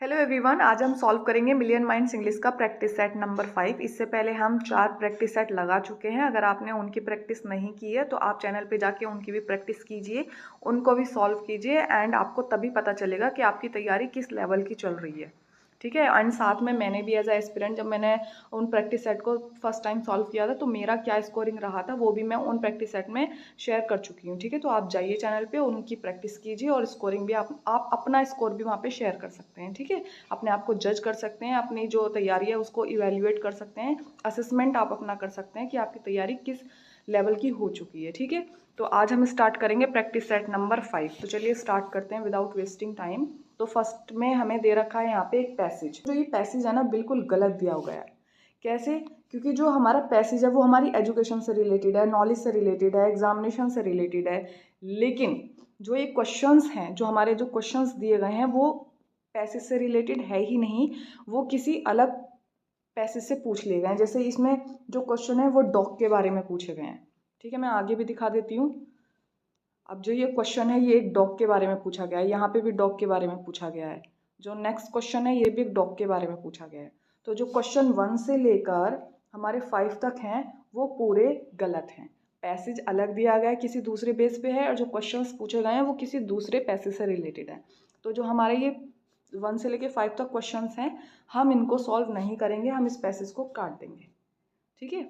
Hello everyone, आज हम solve करेंगे मिलियन माइंड्स इंग्लिश का प्रैक्टिस सेट नंबर 5। इससे पहले हम 4 प्रैक्टिस सेट लगा चुके हैं। अगर आपने उनकी प्रैक्टिस नहीं की है तो आप चैनल पे जाके उनकी भी प्रैक्टिस कीजिए, उनको भी सॉल्व कीजिए एंड आपको तभी पता चलेगा कि आपकी तैयारी किस लेवल की चल रही है। ठीक है। एंड साथ में मैंने भी एज ए एस्पिरेंट जब मैंने उन प्रैक्टिस सेट को फर्स्ट टाइम सॉल्व किया था तो मेरा क्या स्कोरिंग रहा था वो भी मैं उन प्रैक्टिस सेट में शेयर कर चुकी हूँ। ठीक है, तो आप जाइए चैनल पे, उनकी प्रैक्टिस कीजिए और स्कोरिंग भी आप अपना स्कोर भी वहाँ पे शेयर कर सकते हैं। ठीक है, अपने आप को जज कर सकते हैं, अपनी जो तैयारी है उसको इवेल्युएट कर सकते हैं, असेसमेंट आप अपना कर सकते हैं कि आपकी तैयारी किस लेवल की हो चुकी है। ठीक है, तो आज हम स्टार्ट करेंगे प्रैक्टिस सेट नंबर 5। तो चलिए स्टार्ट करते हैं विदाउट वेस्टिंग टाइम। तो फर्स्ट में हमें दे रखा है यहाँ पे एक पैसेज। जो ये पैसेज है ना बिल्कुल गलत दिया गया है। कैसे? क्योंकि जो हमारा पैसेज है वो हमारी एजुकेशन से रिलेटेड है, नॉलेज से रिलेटेड है, एग्जामिनेशन से रिलेटेड है। लेकिन जो ये क्वेश्चंस हैं, जो हमारे जो क्वेश्चंस दिए गए हैं वो पैसेज से रिलेटेड है ही नहीं, वो किसी अलग पैसेज से पूछ लिए गए हैं। जैसे इसमें जो क्वेश्चन है वो डॉग के बारे में पूछे गए हैं। ठीक है, मैं आगे भी दिखा देती हूँ। अब जो ये क्वेश्चन है ये एक डॉग के बारे में पूछा गया है, यहाँ पे भी डॉग के बारे में पूछा गया है। जो नेक्स्ट क्वेश्चन है ये भी एक डॉग के बारे में पूछा गया है। तो जो क्वेश्चन 1 से लेकर हमारे 5 तक हैं वो पूरे गलत हैं। पैसेज अलग दिया गया है, किसी दूसरे बेस पे है, और जो क्वेश्चंस पूछे गए हैं वो किसी दूसरे पैसेज से रिलेटेड है। तो जो हमारे ये 1 से लेकर 5 तक क्वेश्चंस हैं हम इनको सॉल्व नहीं करेंगे, हम इस पैसेज को काट देंगे। ठीक है,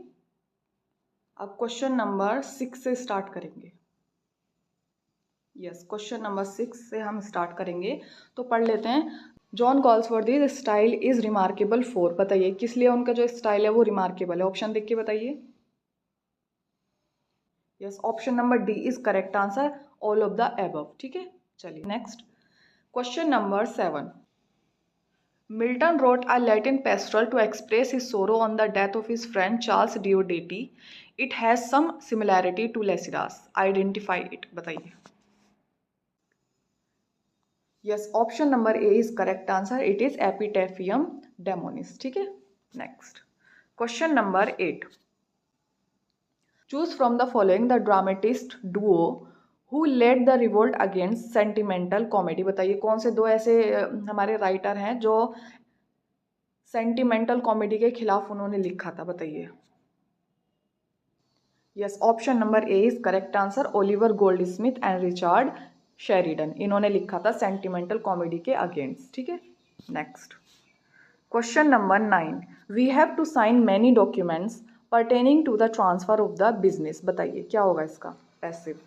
अब क्वेश्चन नंबर 6 से स्टार्ट करेंगे। यस, क्वेश्चन नंबर 6 से हम स्टार्ट करेंगे। तो पढ़ लेते हैं। John Galsworthy style is remarkable for. बताइए किस लिए उनका जो स्टाइल है वो रिमार्केबल है। ऑप्शन देख के बताइए। Yes, option number D is correct answer, all of the above. ठीक है, चलिए next question number 7। Milton wrote a Latin pastoral to express his sorrow on the death of his friend Charles Diodati. It has some similarity to Lycidas. Identify it. बताइए। Yes, option number A is correct answer, it is Epitaphium Damonis. ठीक है, next question number 8। Choose from the following the dramatist duo who led the revolt against sentimental comedy. बताइए कौन से दो ऐसे हमारे writer हैं जो सेंटिमेंटल कॉमेडी के खिलाफ उन्होंने लिखा था। बताइए। Yes, option number A is correct answer, Oliver Goldsmith and Richard Sheridan. इन्होंने लिखा था सेंटिमेंटल कॉमेडी के अगेंस्ट। ठीक है, next question number 9। We have to sign many documents pertaining to the transfer of the business. बताइए क्या होगा इसका passive.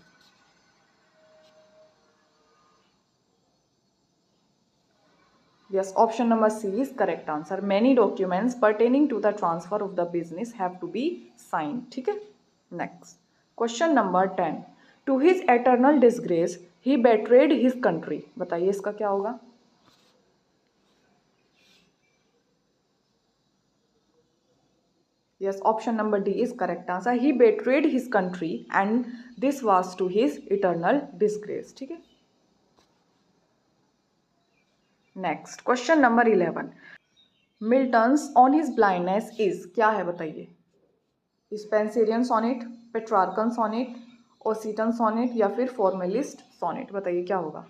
Yes, option number C is correct answer, many documents pertaining to the transfer of the business have to be sign. ठीक है, next question number 10। To his eternal disgrace he betrayed his country. बताइए इसका क्या होगा। Yes, option number D is correct answer, he betrayed his country and this was to his eternal disgrace. ठीक है, next question number 11। Milton's on his blindness is क्या है। बताइए। Spenserian sonnet, Petrarchan sonnet, Occitan sonnet या फिर formalist sonnet. बताइए क्या होगा।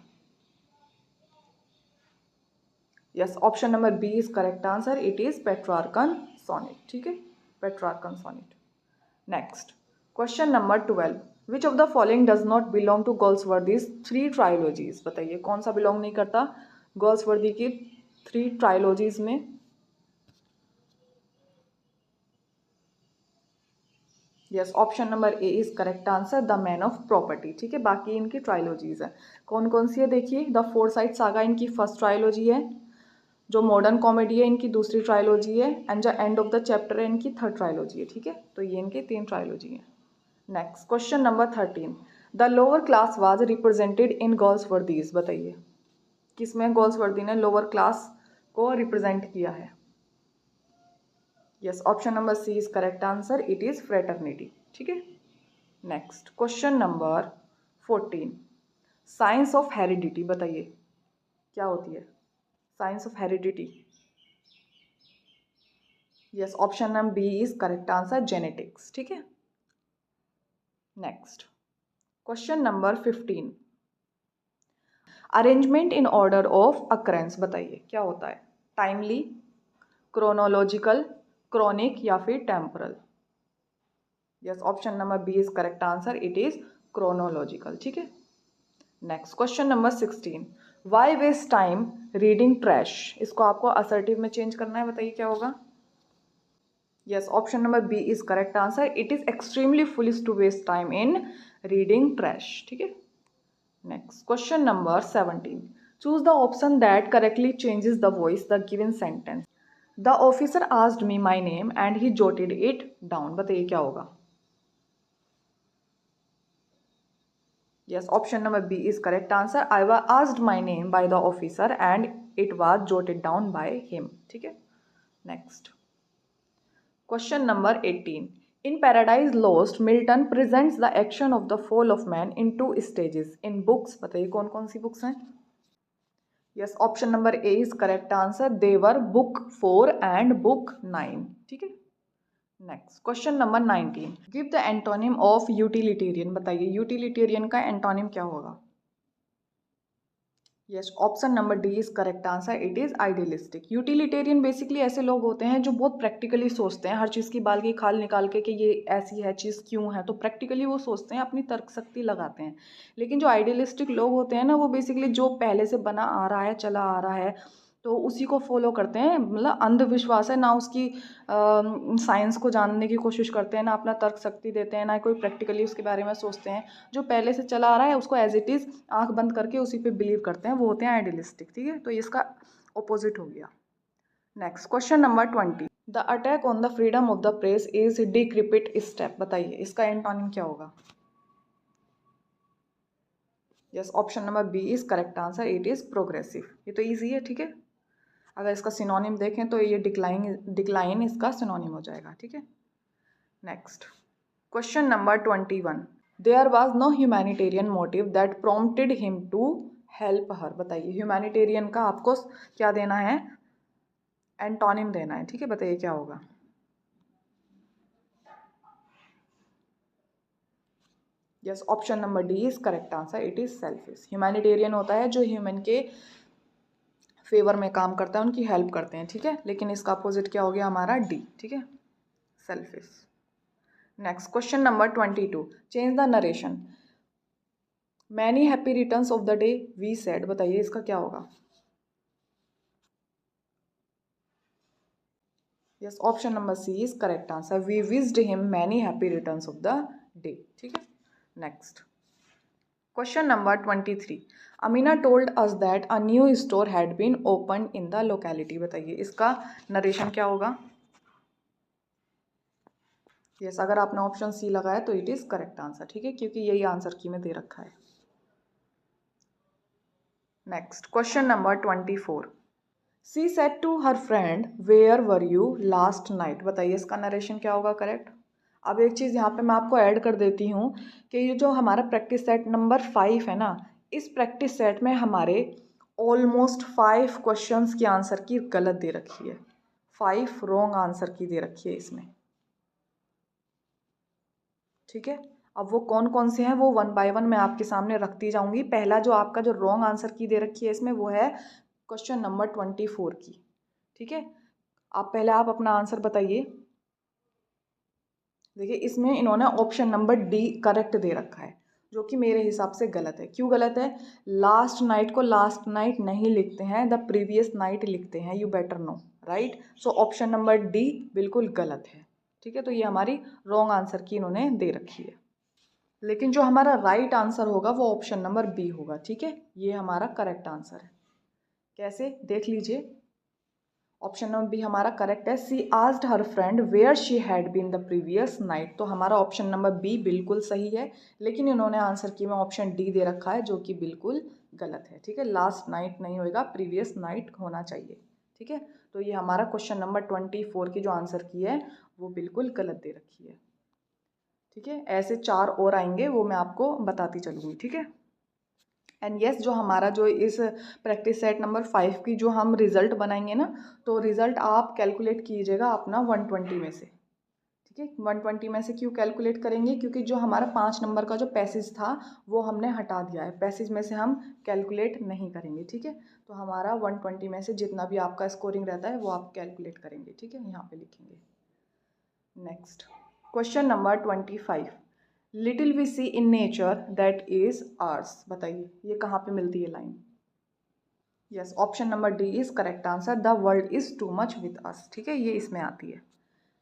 Yes, option number B is correct answer, it is Petrarchan sonnet. ठीक है, Petrarchan sonnet. Next question number 12। Which of the following does not belong to Galsworthy's 3 trilogies. बताइए कौन सा बिलोंग नहीं करता गोल्सवर्दी की 3 ट्रायोलॉजीज में। Yes, option number A is correct answer, the man of property. ठीक है, बाकी इनकी ट्रायोलॉजीज है। कौन कौन सी है देखिए। द फोरसाइट सागा इनकी फर्स्ट ट्रायोलॉजी है, जो मॉडर्न कॉमेडी है इनकी दूसरी ट्रायोलॉजी है, एंड जो एंड ऑफ द चैप्टर है इनकी थर्ड ट्रायोलॉजी है। ठीक है, तो ये इनकी 3 ट्रायोलॉजी है। Next question number 13। The lower class was represented in Galsworthy's. बताइए किसमें गोल्सवर्दी ने लोअर क्लास को रिप्रेजेंट किया है। Yes, option number C is correct answer, it is fraternity. ठीक है, next question number 14। Science of heredity. बताइए क्या होती है science of heredity. Yes, option number B is correct answer, genetics. ठीक है, next question number 15। Arrangement in order of occurrence बताइए क्या होता है, टाइमली, क्रोनोलॉजिकल, क्रॉनिक या फिर temporal. Yes, option number B is correct answer, it is chronological. ठीक है, next question number 16, why waste time reading trash, इसको आपको असर्टिव में चेंज करना है, बताइए क्या होगा। Yes, option number B is correct answer, it is extremely foolish to waste time in reading trash. ठीक है, next question number 17, choose the option that correctly changes the voice the given sentence. The officer asked me my name and he jotted it down, बताइए क्या होगा। Yes, option number B is correct answer, I was asked my name by the officer and it was जोटेड down by him. ठीक है, next question number 18, in Paradise Lost Milton presents the action of the fall of man in 2 stages in books, बताइए कौन कौन सी books हैं। Yes, option number A is correct answer, they are book 4 and book 9। ठीक है, next question number 19, give the antonym of utilitarian, बताइए utilitarian का antonym क्या होगा। Yes, option number D is correct answer, it is idealistic. Utilitarian basically ऐसे लोग होते हैं जो बहुत प्रैक्टिकली सोचते हैं, हर चीज़ की बाल की खाल निकाल के कि ये ऐसी है चीज़ क्यों है, तो प्रैक्टिकली वो सोचते हैं, अपनी तर्क शक्ति लगाते हैं। लेकिन जो आइडियलिस्टिक लोग होते हैं ना, वो बेसिकली जो पहले से बना आ रहा है, चला आ रहा है, तो उसी को फॉलो करते हैं, मतलब अंधविश्वास है ना, उसकी साइंस को जानने की कोशिश करते हैं, ना अपना तर्क शक्ति देते हैं, ना कोई प्रैक्टिकली उसके बारे में सोचते हैं। जो पहले से चला आ रहा है उसको एज इट इज़ आंख बंद करके उसी पे बिलीव करते हैं, वो होते हैं आइडियलिस्टिक। ठीक है, तो इसका ऑपोजिट हो गया। Next question number 20, the attack on the freedom of the press is decrepit step, बताइए इसका एंटोनिम क्या होगा। Yes, option number B is correct answer, it is progressive. ये तो ईजी है। ठीक है, अगर इसका सिनोनिम देखें तो ये डिक्लाइन इसका सिनोनिम हो जाएगा। ठीक है, next question number 21, there was no humanitarian motive that prompted him to help her, बताइए ह्यूमैनिटेरियन का आपको क्या देना है, एंटोनिम देना है। ठीक है, बताइए क्या होगा। Yes, option number D is correct answer, it is selfish. Humanitarian होता है जो ह्यूमन के फेवर में काम करता है, उनकी हेल्प करते हैं। ठीक है, लेकिन इसका अपोजिट क्या हो गया हमारा, डी। ठीक है, selfish. Next question number 22, change the narration, many happy returns of the day we said, बताइए इसका क्या होगा। Yes, option number C is correct answer, we wished him many happy returns of the day. ठीक है, next question number 23, Amina told us that a new store had been open in the locality, बताइए इसका narration क्या होगा। Yes, अगर आपने option C लगाया तो इट इज करेक्ट आंसर। ठीक है, क्योंकि यही आंसर की में दे रखा है। Next question number 24, she said to her friend where were you last night, बताइए इसका नरेशन क्या होगा करेक्ट। अब एक चीज़ यहाँ पे मैं आपको ऐड कर देती हूँ कि ये जो हमारा प्रैक्टिस सेट नंबर 5 है ना, इस प्रैक्टिस सेट में हमारे ऑलमोस्ट 5 क्वेश्चंस की आंसर की गलत दे रखी है, 5 रॉन्ग आंसर की दे रखी है इसमें। ठीक है, अब वो कौन कौन से हैं वो वन बाय वन मैं आपके सामने रखती जाऊंगी। पहला जो आपका जो रॉन्ग आंसर की दे रखी है इसमें, वो है क्वेश्चन नंबर 24 की। ठीक है, आप पहले आप अपना आंसर बताइए। देखिए, इसमें इन्होंने option number D correct they रखा है, जो कि मेरे हिसाब से गलत है। क्यों गलत है, लास्ट नाइट को लास्ट नाइट नहीं लिखते हैं, द प्रीवियस नाइट लिखते हैं, you better know, right. So option number D बिल्कुल गलत है। ठीक है, तो ये हमारी रॉन्ग आंसर की इन्होंने दे रखी है, लेकिन जो हमारा राइट आंसर होगा वो ऑप्शन नंबर बी होगा। ठीक है, ये हमारा करेक्ट आंसर है। कैसे, देख लीजिए, ऑप्शन नंबर बी हमारा करेक्ट है, she asked her friend where she had been the previous night, तो हमारा ऑप्शन नंबर बी बिल्कुल सही है, लेकिन इन्होंने आंसर की में ऑप्शन डी दे रखा है, जो कि बिल्कुल गलत है। ठीक है, लास्ट नाइट नहीं होगा, प्रीवियस नाइट होना चाहिए। ठीक है, तो ये हमारा क्वेश्चन नंबर 24 की जो आंसर की है वो बिल्कुल गलत दे रखी है। ठीक है, ऐसे 4 और आएंगे, वो मैं आपको बताती चलूँगी। ठीक है, एंड यस, जो हमारा जो इस प्रैक्टिस सेट नंबर 5 की जो हम रिज़ल्ट बनाएंगे ना, तो रिज़ल्ट आप कैलकुलेट कीजिएगा अपना 120 में से। ठीक ठीक है। 120 में से क्यों कैलकुलेट करेंगे, क्योंकि जो हमारा 5 नंबर का जो पैसेज था वो हमने हटा दिया है, पैसेज में से हम कैलकुलेट नहीं करेंगे। ठीक है, तो हमारा 120 में से जितना भी आपका स्कोरिंग रहता है वो आप कैलकुलेट करेंगे। ठीक है, यहाँ पे लिखेंगे। Next question number 25, little we see in nature that is ours. बताइए ये कहाँ पे मिलती है line. Yes, option number D is correct answer, the world is too much with us. ठीक है, ये इसमें आती है।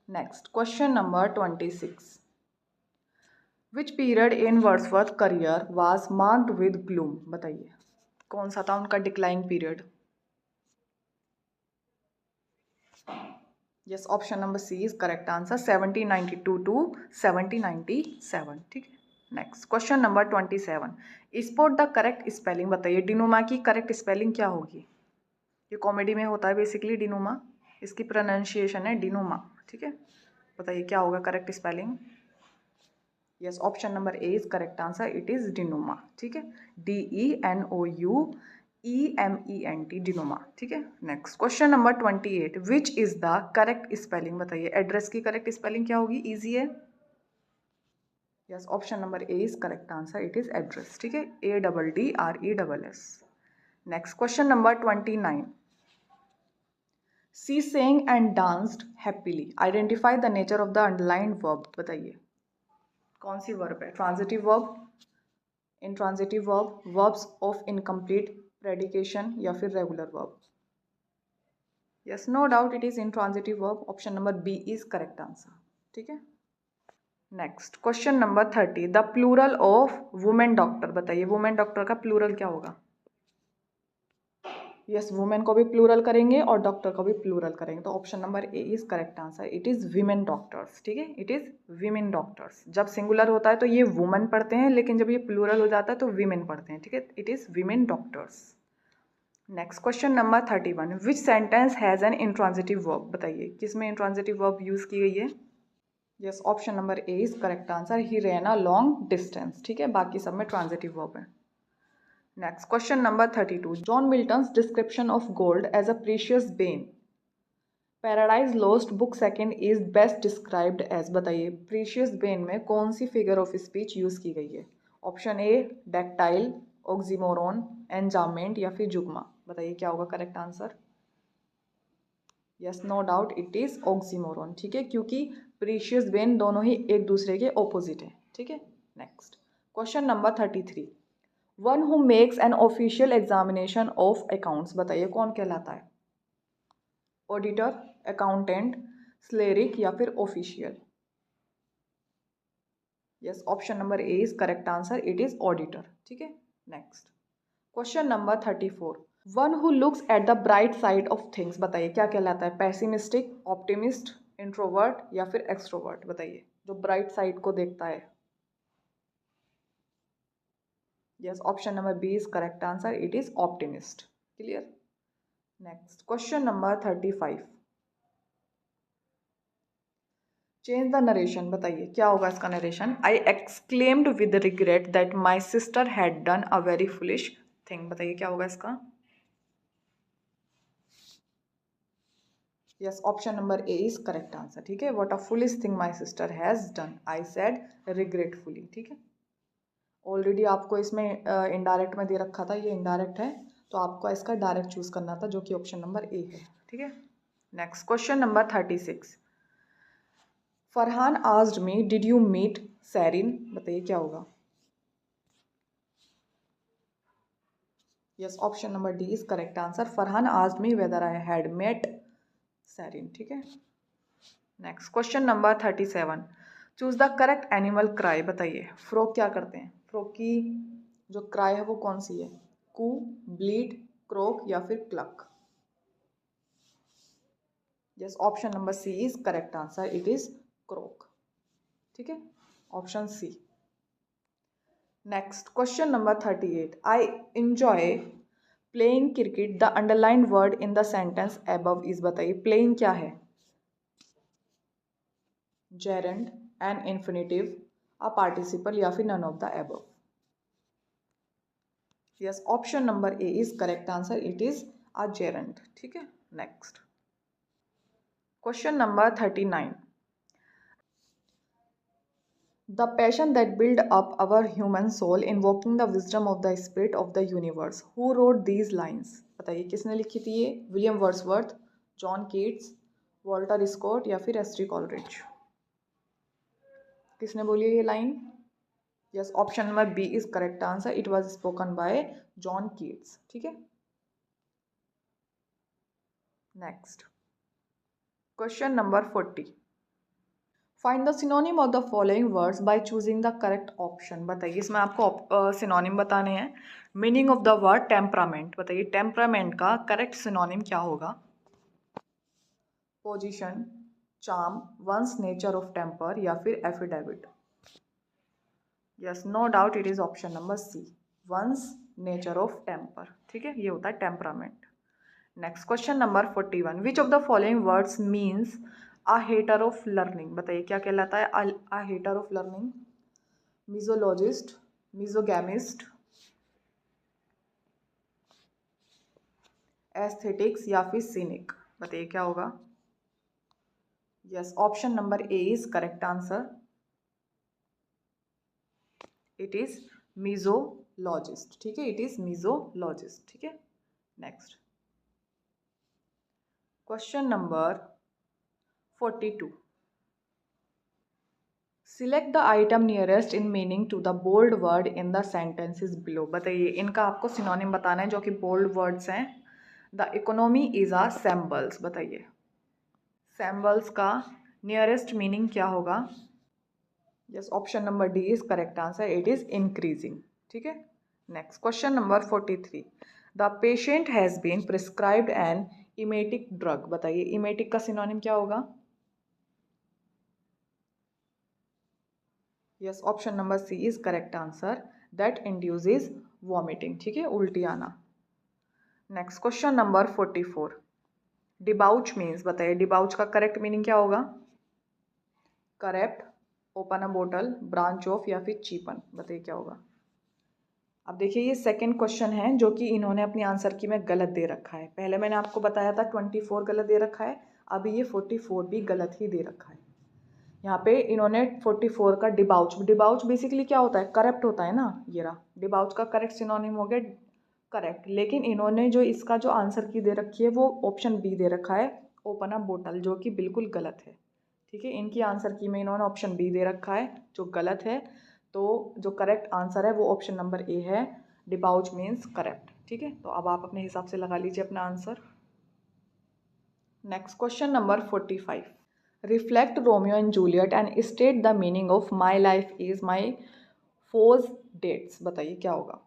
Next question number 26, which period in Wordsworth career was marked with gloom. बताइए कौन सा था उनका decline period. Yes, option number C is correct answer, 1792 to 1797। ठीक है, next question number 27, sport the correct spelling. बताइए डिनोमा की करेक्ट स्पेलिंग क्या होगी। ये कॉमेडी में होता है बेसिकली डिनोमा, इसकी प्रोनाउंसिएशन है डिनोमा। ठीक है, बताइए क्या होगा correct spelling. Yes, option number A is correct answer, it is डिनोमा। ठीक है, DENOUEMENT, डिनोमा। ठीक है, next question number 28, which is the correct spelling. बताइए एड्रेस की करेक्ट स्पेलिंग क्या होगी, इजी है। Yes, option number A is correct answer, it is address. ठीक है, ADDRESS। Next question number 29, C sang and danced happily, identify the nature of the underlined verb. बताइए कौन सी वर्ब है, transitive verb, intransitive verb, verbs of incomplete predication या फिर regular verb. Yes, no doubt it is intransitive verb, option number B is correct answer. ठीक है, next question number 30, the plural of women doctor. बताइए women doctor का plural क्या होगा। Yes, women को भी प्लूरल करेंगे और डॉक्टर को भी प्लूरल करेंगे, तो option number A is correct answer, it is women doctors. ठीक है, इट इज़ वीमेन डॉक्टर्स। जब सिंगुलर होता है तो ये वुमन पढ़ते हैं, लेकिन जब ये प्लूरल हो जाता है तो वीमेन पढ़ते हैं। ठीक है, it is women doctors. Next question number 31, which sentence has an intransitive verb. बताइए किसमें इंट्रांजिटिव वर्ब यूज़ की गई है। Yes, option number A is correct answer, he ran a long distance. ठीक है, बाकी सब में ट्रांजिटिव वर्ब है। Next question number 32, John Milton's description of gold as a precious bane, Paradise Lost book second is best described as. बताइए precious Ben में कौन सी फिगर ऑफ स्पीच यूज की गई है। Option A dactyl, oxymoron, enjambment या फिर zeugma. बताइए क्या होगा correct answer. Yes, no doubt it is oxymoron. ठीक है, क्योंकि प्रीशियस बेन दोनों ही एक दूसरे के ऑपोजिट है। ठीक है, next question number 33, one who makes an official examination of accounts. बताइए कौन कहलाता है, ऑडिटर, अकाउंटेंट, स्लेरिक या फिर official. Yes, option number A is correct answer, it is auditor. ठीक है, next question number 34, one who looks at the bright side of things. बताइए क्या कहलाता है, पैसिमिस्टिक, ऑप्टिमिस्ट, इंट्रोवर्ट या फिर एक्सट्रोवर्ट। बताइए जो ब्राइट साइड को देखता है। Yes, option number B is correct answer, it is optimist. Clear. Next question number 35, change the narration. बताइए क्या होगा इसका narration. I exclaimed with regret that my sister had done a very foolish thing. बताइए क्या होगा इसका। Yes, option number A is correct answer. ठीक है, what a foolish thing my sister has done, I said regretfully. ठीक है, already आपको इसमें इनडायरेक्ट में दे रखा था, ये इनडायरेक्ट है, तो आपको इसका डायरेक्ट चूज करना था, जो कि ऑप्शन नंबर ए है। ठीक है, next question number 36, Farhan asked me did you meet Sareen. बताइए क्या होगा। Yes, option number D is correct answer, Farhan asked me whether I had met Sareen. ठीक है, next question number 37, choose the correct animal cry. बताइए frog क्या करते हैं, फ्रॉग की जो क्राई है वो कौन सी है, कू, ब्लीड, क्रोक या फिर cluck. Yes, option number C is correct answer, it is croak. ठीक है, option C. Next question number 38, I enjoy playing cricket, the underline word in the sentence above is. बताइए playing क्या है, gerund, an infinitive, a participle या फिर none of the above. Yes, option number A is correct answer, it is a gerund. ठीक है, next question number 39, the passion that build up our human soul invoking the wisdom of the spirit of the universe, who wrote these lines? बताइए किसने लिखी थी ये? William Wordsworth, John Keats, Walter Scott या फिर S T Coleridge? किसने बोली है ये line? Yes, option number B is correct answer. It was spoken by John Keats. ठीक है, next question number 40। Find the synonym of the following words by choosing the correct option. बताइए, इसमें आपको synonym बताने हैं। Meaning of the word temperament, बताइए temperament का correct synonym क्या होगा? Position, charm, one's nature of temper या फिर affidavit? Yes, no doubt it is option number C, one's nature of temper. ठीक है, ये होता है temperament. Next question number 41। Which of the following words means a hater of learning? बताइए क्या कहलाता है a hater of learning? Misologist, misogamist, aesthetics या फिर सिनिक? बताइए क्या होगा? Yes, option number A is correct answer. It is misologist. ठीक है, इट इज मिजोलॉजिस्ट। ठीक है, next question number 42। Select the item nearest in meaning to the bold word in the sentences below. बताइए इनका आपको सिनोनिम बताना है जो कि बोल्ड वर्ड्स हैं। The economy is a shambles. बताइए सैम्बल्स का नियरेस्ट मीनिंग क्या होगा? Yes, option number D is correct answer. It is increasing. ठीक है, next question number 43। The patient has been prescribed an emetic drug. बताइए emetic का synonym क्या होगा? Yes, option number C is correct answer. That induces vomiting. ठीक है, उल्टी आना। Next question number 44। Debauch means, बताइए डिबाउच का करेक्ट मीनिंग क्या होगा? Corrupt, open a bottle, branch off या फिर चीपन? बताइए क्या होगा? अब देखिए ये सेकंड क्वेश्चन है जो कि इन्होंने अपनी आंसर की में गलत दे रखा है। पहले मैंने आपको बताया था 24 गलत दे रखा है, अभी ये 44 भी गलत ही दे रखा है। यहाँ पे इन्होंने 44 का डिबाउच, डिबाउच बेसिकली क्या होता है? करप्ट होता है ना। ये रहा डिबाउच का करेक्ट सिनोनिम हो गया करेक्ट। लेकिन इन्होंने जो इसका जो आंसर की दे रखी है वो ऑप्शन बी दे रखा है, ओपन अ बोतल, जो कि बिल्कुल गलत है। ठीक है, इनकी आंसर की में इन्होंने ऑप्शन बी दे रखा है जो गलत है। तो जो करेक्ट आंसर है वो ऑप्शन नंबर ए है, डिबाउच मीन्स करेक्ट। ठीक है, तो अब आप अपने हिसाब से लगा लीजिए अपना answer. Next question number 45। Reflect Romeo and Juliet and state the meaning of my life is my foe's debt. बताइए क्या होगा?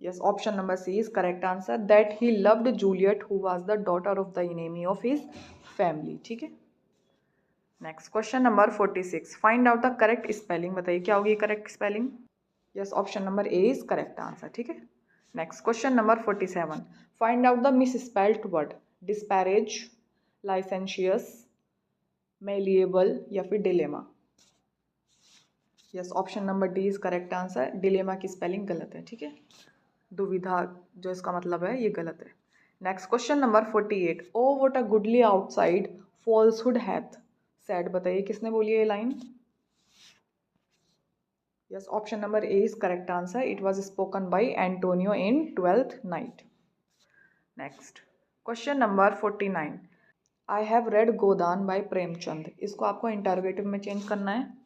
Yes, option number C is correct answer. That he loved Juliet who was the daughter of the enemy of his family. ठीक है, next question number 46। Find out the correct spelling. बताइए क्या होगी correct spelling? Yes, option number A is correct answer. ठीक है, next question number 47। Find out the misspelled word. Disparage, licentious, malleable या फिर dilemma? Yes, option number D is correct answer. Dilemma की spelling गलत है। ठीक है, दुविधा जो इसका मतलब है ये गलत है। Next question number 48। O what a goodly outside falsehood hath said. बताइए किसने बोली है ये line? Yes, option number A is correct answer. It was spoken by Antonio in 12th night. Next question number 49। I have read Godan by Premchand. इसको आपको interrogative में change करना है।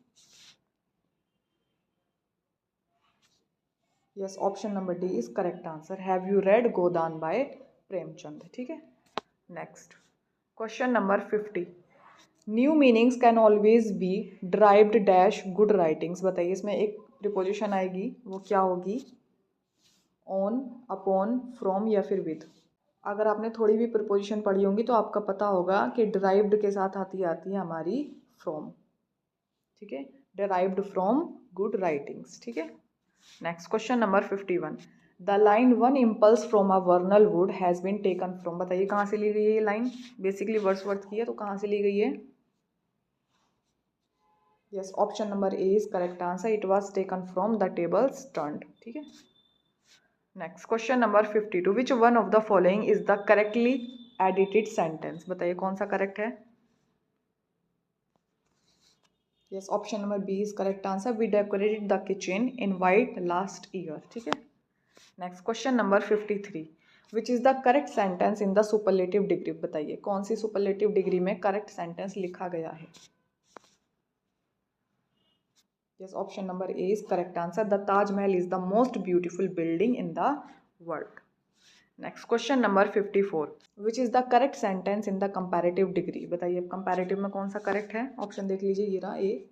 Yes, option number D is correct answer. Have you read Godan by Premchand? ठीक है, next question number 50। New meanings can always be derived dash good writings. बताइए इसमें एक प्रिपोजिशन आएगी, वो क्या होगी? ऑन, अपॉन, फ्रॉम या फिर विद? अगर आपने थोड़ी भी प्रिपोजिशन पढ़ी होंगी तो आपका पता होगा कि ड्राइव्ड के साथ आती है हमारी फ्रॉम। ठीक है, डिराइव्ड फ्रॉम गुड राइटिंग्स। ठीक है, next question number 51। The line one impulse from a vernal wood has been taken from. बताइए कहाँ से ली गई है ये लाइन? बेसिकली वर्ड्सवर्थ की है, तो कहाँ से ली गई है? Yes, option number A is correct answer. It was taken from the Tables Turned. ठीक है, next question number 52। Which one of the following is the correctly edited sentence? बताइए कौन सा करेक्ट है? Yes, option number B is correct answer. We decorated the kitchen in white last year. ठीक है। Next question number 53, which is the correct sentence in the superlative degree. बताइए कौन सी superlative degree में correct sentence लिखा गया है। Yes, option number A is correct answer. The Taj Mahal is the most beautiful building in the world. Next question number 54, which is the correct sentence in the comparative degree. बताइए comparative में कौन सा correct है। Option देख लीजिए, ये रहा ए,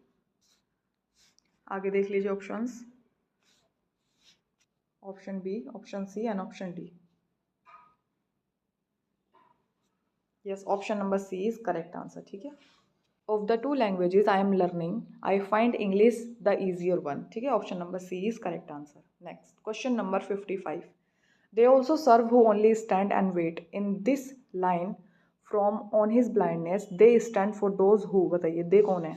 आगे देख लीजिए options, option B, option C and option D. Yes, option number C is correct answer. ठीक है। Of the two languages I am learning I find English the easier one. ठीक है, option number C is correct answer. Next question number 55, they also serve who only stand and wait in this line from on his blindness they stand for those who। बताइए they कौन है।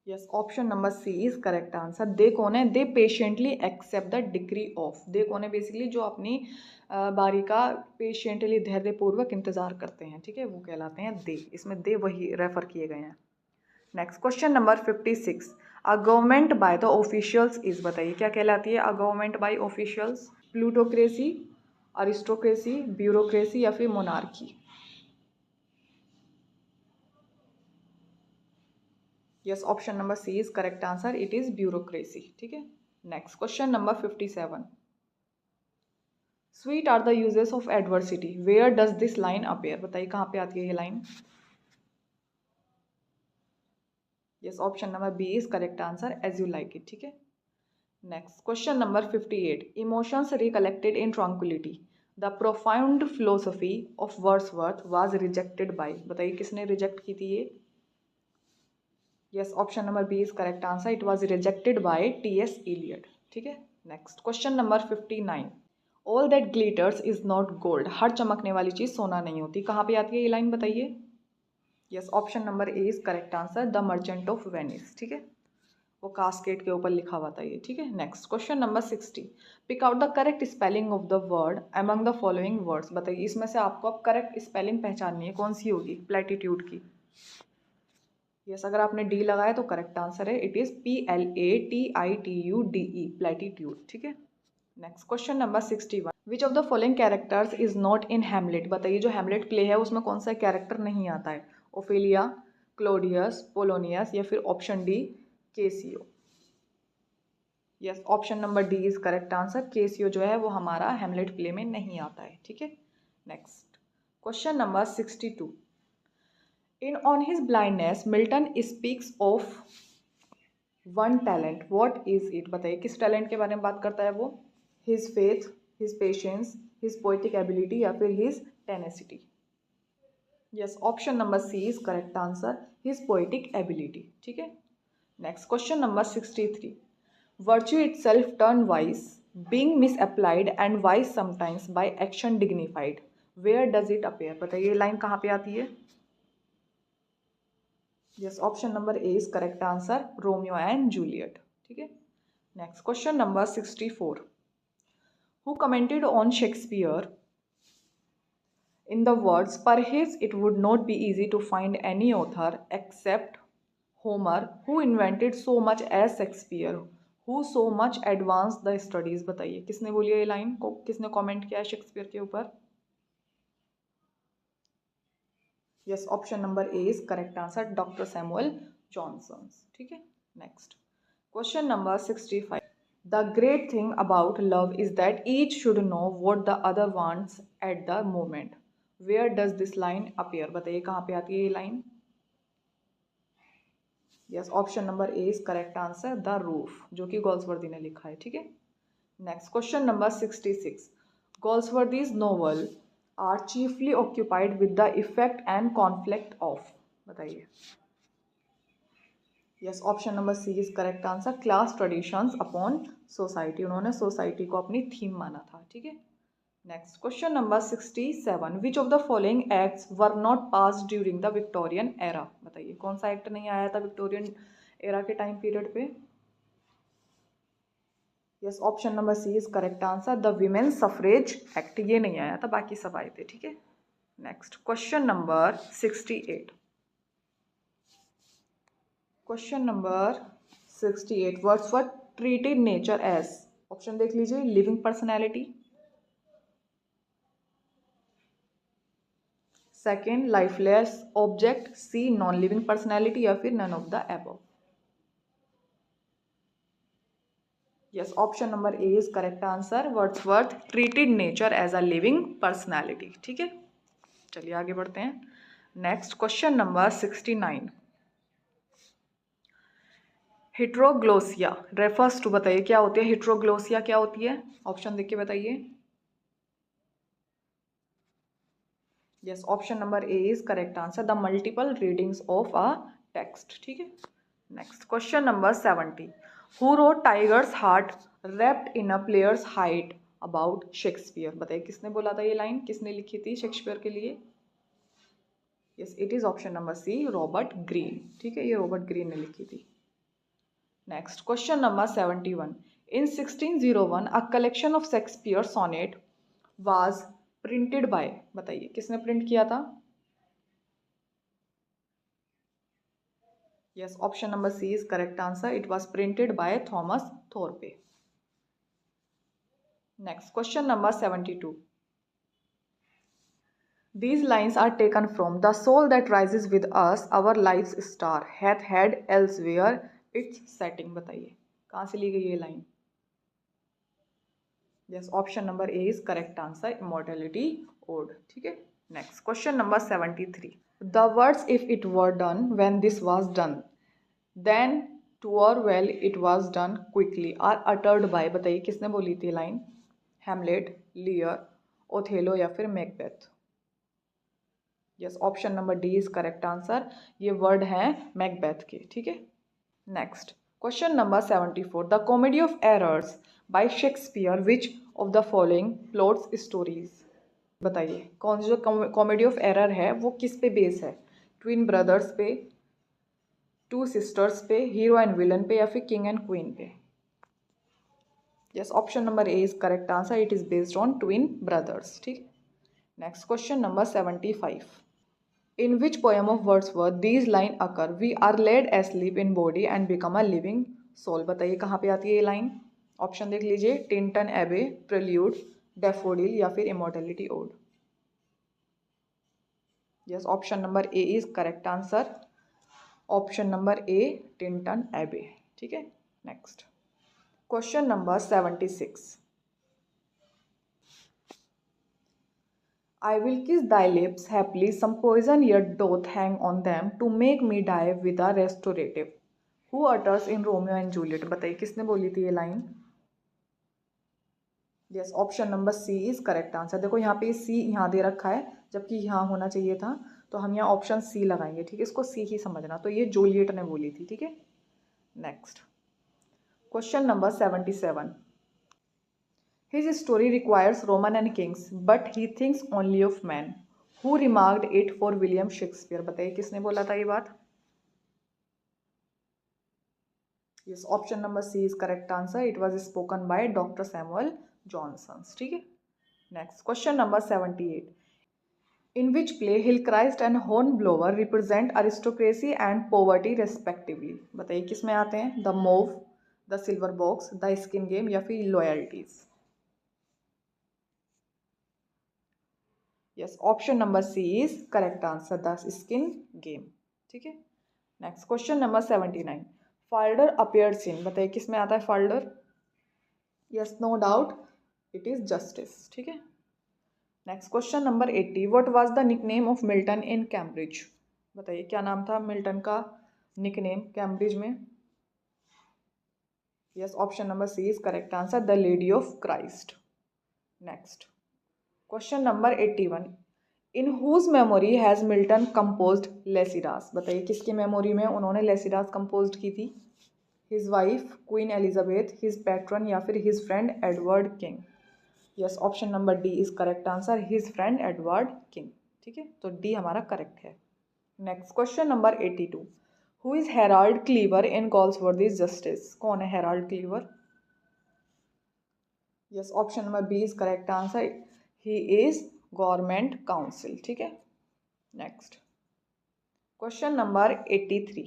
Yes, option number C is correct answer. They कौन है। They patiently accept the degree of. They कौन है, basically जो अपनी बारी का पेशेंटली धैर्यपूर्वक इंतजार करते हैं। ठीक है, वो कहलाते हैं दे। इसमें दे वही रेफर किए गए हैं। Next question number 56, a government by the officials is. बताइए क्या कहलाती है a government by officials. Plutocracy, aristocracy, bureaucracy या फिर monarchy. Yes, option number C is correct answer. It is bureaucracy. ठीक है। Next question number 57, sweet are the uses of adversity where does this line appear. बताइए कहाँ पे आती है ये line. Yes, option number B is correct answer. As you like it. ठीक है। Next question number 58, emotions recollected in tranquillity the profound philosophy of Wordsworth was rejected by. बताइए किसने रिजेक्ट की थी ये। Yes, option number B is correct answer. It was rejected by T S. Eliot. ठीक है। Next question number 59, all that glitters is not gold. हर चमकने वाली चीज सोना नहीं होती। कहाँ पे आती है ये लाइन बताइए। Yes, option number A is correct answer. The Merchant of Venice. ठीक है, वो कास्केट के ऊपर लिखा हुआ था ये। ठीक है। Next question number 60, pick out the correct spelling of the word among the following words. बताइए इसमें से आपको अब करेक्ट स्पेलिंग पहचाननी है, कौन सी होगी प्लेटिट्यूड की। यस, अगर आपने डी लगाया तो करेक्ट आंसर है। It is PLATITUDE, platitude. ठीक है। Next question number 61, which of the following characters is not in Hamlet. बताइए जो हैमलेट प्ले है उसमें कौन सा कैरेक्टर नहीं आता है। ओफेलिया, क्लोडियस, पोलोनियस या फिर option D Cassio. Yes, option number D is correct answer. Cassio जो है वो हमारा हैमलेट प्ले में नहीं आता है। ठीक है। Next question number 62, in on his blindness Milton speaks of one talent, what is it. बताइए किस टैलेंट के बारे में बात करता है वो। His faith, his patience, his poetic ability या फिर his tenacity. Yes, option number C is correct answer. His poetic ability. ठीक है। Next question number 63, virtue itself turn wise being misapplied and wise sometimes by action dignified where does it appear। बताइए line कहाँ पे आती है। Yes, option number A is correct answer. Romeo and Juliet. ठीक है। Next question number 64, who commented on Shakespeare in the words perhaps it would not be easy to find any author except Homer who invented so much as Shakespeare who so much advanced the studies। बताइए किसने बोली है ये line को, किसने comment किया है Shakespeare के ऊपर। Yes, option number A is correct answer. Doctor Samuel Johnson. ठीक है। Next question number 65, the great thing about love is that each should know what the other wants at the moment where does this line appear. बताइए कहाँ पे आती है ये line. Yes, option number A is correct answer. The roof, जो कि Galsworthy ने लिखा है। ठीक है। Next question number 66, गोल्सवर्दीज novel are chiefly occupied with the effect and conflict of. बताइए। Yes, option number C is correct answer. Class traditions upon society, उन्होंने society को अपनी थीम माना था। ठीक है। Next question number 67, which of the following acts were not pass during the Victorian era. बताइए कौन सा एक्ट नहीं आया था विक्टोरियन एरा के टाइम पीरियड पे। Yes, option number C is correct answer. The women's suffrage act, ये नहीं आया था, बाकी सब आए थे। ठीक है। Next question number 68, question number 68, Wordsworth treated nature as, option देख लीजिए, living personality, second lifeless object, C non living personality, या फिर none of the above. Yes, option number A is correct answer, Wordsworth treated nature as a living personality. ठीक है, चलिए आगे बढ़ते हैं। Next question number 69, heteroglossia refers to, बताइए क्या होती है हिट्रोग्लोसिया, क्या होती है, ऑप्शन देख के बताइए। Yes, option number A is correct answer, the multiple readings of a text. ठीक है, next question number 70, who wrote tigers heart wrapped in a players height about Shakespeare, बताइए किसने बोला था ये लाइन, किसने लिखी थी शेक्सपियर के लिए। Yes, it is option number C, Robert Greene. ठीक है, ये रॉबर्ट ग्रीन ने लिखी थी। Next question number 71, in 1601 a collection of Shakespeare sonnet was printed by, बताइए किसने प्रिंट किया था। Yes, option number C is correct answer, it was printed by Thomas Thorpe. Next question number 72, these lines are taken from the soul that rises with us, our life's star hath had elsewhere its setting, बताइए कहाँ से ली गई ये line. Yes, option number A is correct answer, immortality ode. ठीक है, next question number 73, the words if it were done when this was done then to or well it was done quickly are uttered by, बताइए किसने बोली थी line, Hamlet, लियर, Othello, या फिर Macbeth. Yes, option number D is correct answer, ये word हैं Macbeth के। ठीक है, next question number 74, the comedy of errors bye Shakespeare which of the following plots stories, बताइए कौन सी जो कॉमेडी ऑफ एरर है वो किस पे बेस है, ट्विन ब्रदर्स पे, टू सिस्टर्स पे, हीरो एंड विलन पे, या फिर किंग एंड क्वीन पे। Yes, option number A is correct answer, it is based on twin brothers. ठीक, next question number 75, in which poem of Wordsworth these lines occur, we are laid asleep in body and become a living soul, बताइए कहाँ पे आती है ये line, option देख लीजिए, Tintern एबे, प्रेल्यूड, डैफोडिल, या फिर immortality ode. Yes, option number A is correct answer, option number A Tintern Abbey. ठीक है, next question number 76, I will kiss thy lips happily, some poison yet doth hang on them to make me die with a restorative. Who utters in Romeo and Juliet, बताइए किसने बोली थी ये line. Yes, option number C is correct answer, देखो यहाँ पे सी यहाँ दे रखा है जबकि यहाँ होना चाहिए था, तो हम यहाँ ऑप्शन सी लगाएंगे। ठीक है, इसको सी ही समझना, तो ये जूलियट ने बोली थी। ठीक है, next question number 77, his story requires Roman and kings, but he thinks only of men. Who remarked it for William Shakespeare, बताइए किसने बोला था ये बात। Yes, option number C is correct answer, it was spoken by doctor Samuel Johnson. ठीक है, next question number 78, in which play Hillcrist and Hornblower represent aristocracy and poverty respectively, बताइए किसमें आते हैं, the move, the silver box, the skin game, या फिर loyalties. Yes, option number C is correct answer, the skin game. ठीक है, next question number 79, Falder appears in, बताइए किसमें आता है Falder. Yes, no doubt it is justice. ठीक है, next question number 80, what was the nickname of Milton in Cambridge, बताइए क्या नाम था मिल्टन का निकनेम कैम्ब्रिज में। Yes, option number C is correct answer, the lady of Christ. Next question number 81, in whose memory has Milton composed Lycidas, बताइए किसकी memory में उन्होंने लेसिडास कंपोज की थी, his wife Queen Elizabeth, his patron, या फिर his friend Edward King. Yes, option number D is correct answer, his friend Edward King. ठीक है, तो डी हमारा करेक्ट है। Next question number 82, who is Harold Cleaver in Galsworthy's justice, कौन है Harold Cleaver. Yes, option number B is correct answer, he is government counsel. ठीक है, next question number 83,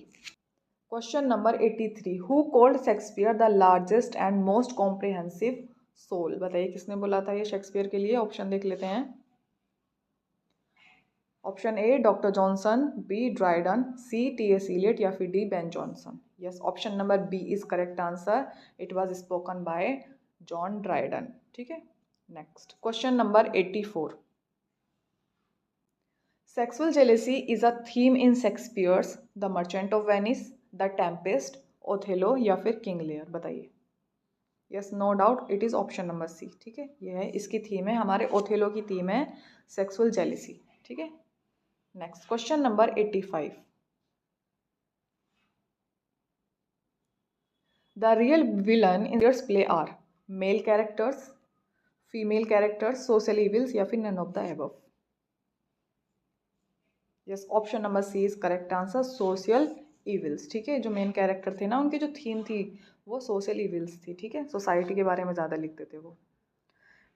question number 83, who called Shakespeare the largest and most comprehensive soul? बताइए किसने बोला था ये Shakespeare के लिए? ऑप्शन देख लेते हैं। Option A doctor Johnson, B Dryden, C T S. Eliot या फिर D Ben Jonson. Yes, option number B is correct answer. It was spoken by John Dryden. ठीक है, next question number 84, sexual jealousy is a theme in Shakespeare's the Merchant of Venice, the Tempest, Othello या फिर King Lear? बताइए। Yes, no doubt it is option number C. ठीक है, ये है इसकी थीम है, हमारे ओथेलो की थीम है सेक्सुअल जेलेसी। ठीक है, next question number 85, the real villain in Shakespeare's play are male characters, female characters, social evils या फिर none of the above? Yes, option number C is correct answer, social evils. ठीक है, जो main character थे ना, उनकी जो theme थी वो सोशल इविल्स थी। ठीक है, सोसाइटी के बारे में ज़्यादा लिखते थे वो।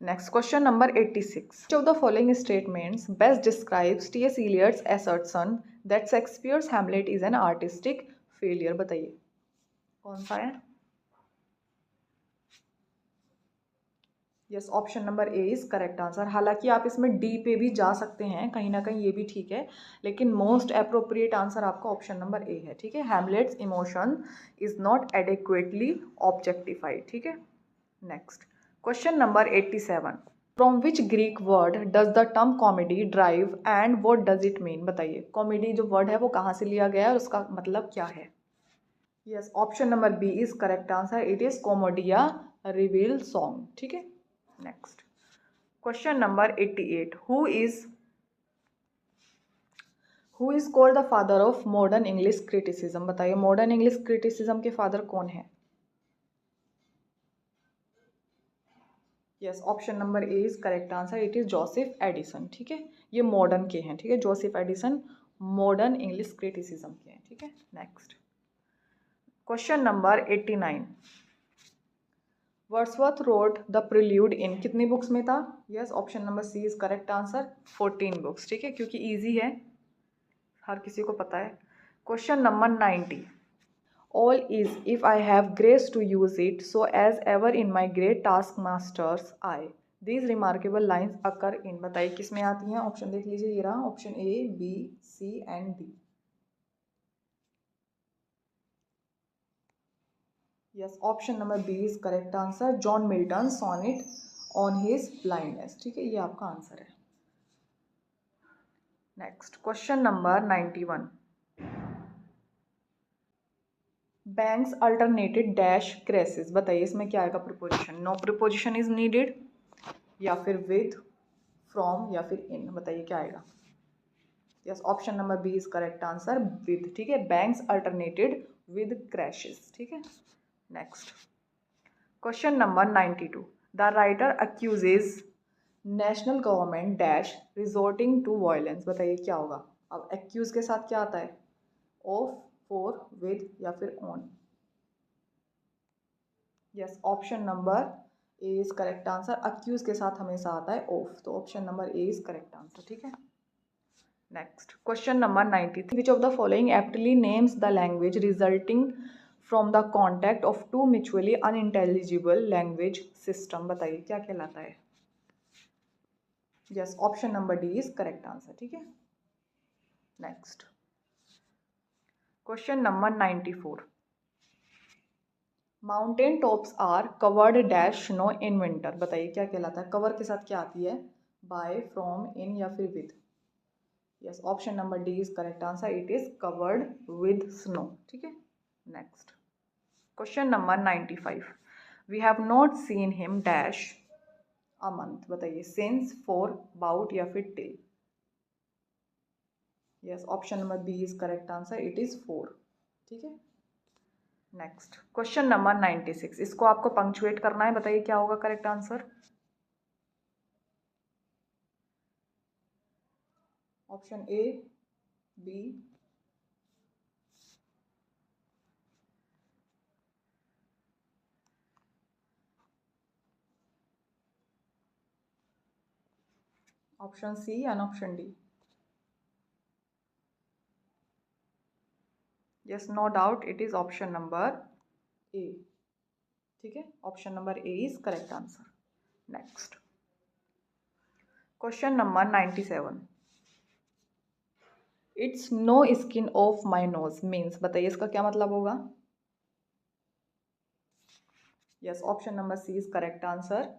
Next question number 86, which of the following statements best describes T.S. Eliot's assertion that Shakespeare's Hamlet is an artistic failure? बताइए कौन सा है? Yes, option number A is correct answer. हालांकि आप इसमें डी पे भी जा सकते हैं, कहीं ना कहीं ये भी ठीक है, लेकिन मोस्ट अप्रोप्रिएट आंसर आपका ऑप्शन नंबर ए है। ठीक है, Hamlet's emotion is not adequately objectified. ठीक है, next question number 87, from which Greek word does the term comedy drive and what does it mean? बताइए, कॉमेडी जो वर्ड है वो कहाँ से लिया गया है और उसका मतलब क्या है? Yes, option number B is correct answer. It is commodia reveal song. ठीक है, next question number 88, who is called the father of modern English criticism? बताइए, मॉडर्न इंग्लिश क्रिटिसिज्म के फादर कौन है? Yes, option number A is correct answer. It is Joseph Addison. ठीक है, ये modern के हैं। ठीक है, Joseph Addison modern English criticism के हैं। ठीक है, next question number 89, Wordsworth wrote the prelude in कितनी बुक्स में था? Yes, option number C is correct answer, 14 books. ठीक है, क्योंकि ईजी है, हर किसी को पता है। Question number 90, all is if I have grace to use it so as ever in my great task master's eye, these remarkable lines occur in? बताइए किस में आती हैं? ऑप्शन देख लीजिए, ये रहा option A, B, C and D. Yes, option number B is correct answer, John Milton sonnet on his blindness. ठीक है, ये आपका आंसर है। Next question number 91, banks alternated dash crises? बताइए इसमें क्या आएगा preposition? No preposition is needed, या फिर विद, फ्रॉम या फिर इन? बताइए क्या आएगा? Yes, option number B is correct answer, with. ठीक है, बैंक्स अल्टरनेटेड विद क्रैशेस। ठीक है, next question number 92, the writer accuses national government dash resorting to violence? बताइए क्या होगा? अब एक्यूज के साथ क्या आता है? ऑफ, फॉर, विद या फिर on? Yes, option number A is correct answer. Accuse के साथ हमेशा आता है ऑफ, तो option number A is correct answer. ठीक है, next question number 93, which of the following aptly names the language resulting from the contact of two mutually unintelligible language system? बताइए क्या कहलाता है? Yes, option number D is correct answer. ठीक है, next question number 94, mountain tops are covered dash snow in winter? बताइए क्या कहलाता है? कवर के साथ क्या आती है? बाय, फ्रॉम, इन या फिर with? Yes, option number D is correct answer. It is covered with snow. ठीक है, next question number 95, we have not seen him dash a month? बताइए, सिंस, फॉर, अबाउट या फिर till? Yes, option number B is correct answer. It is for. ठीक है, next question number 96, इसको आपको punctuate करना है। बताइए क्या होगा correct answer? Option A, B, option C and option D? Yes, no doubt it is option number A. ठीक है, option number A is correct answer. Next question number 97, it's no skin off my nose means, बताइए इसका क्या मतलब होगा। Yes, option number C is correct answer.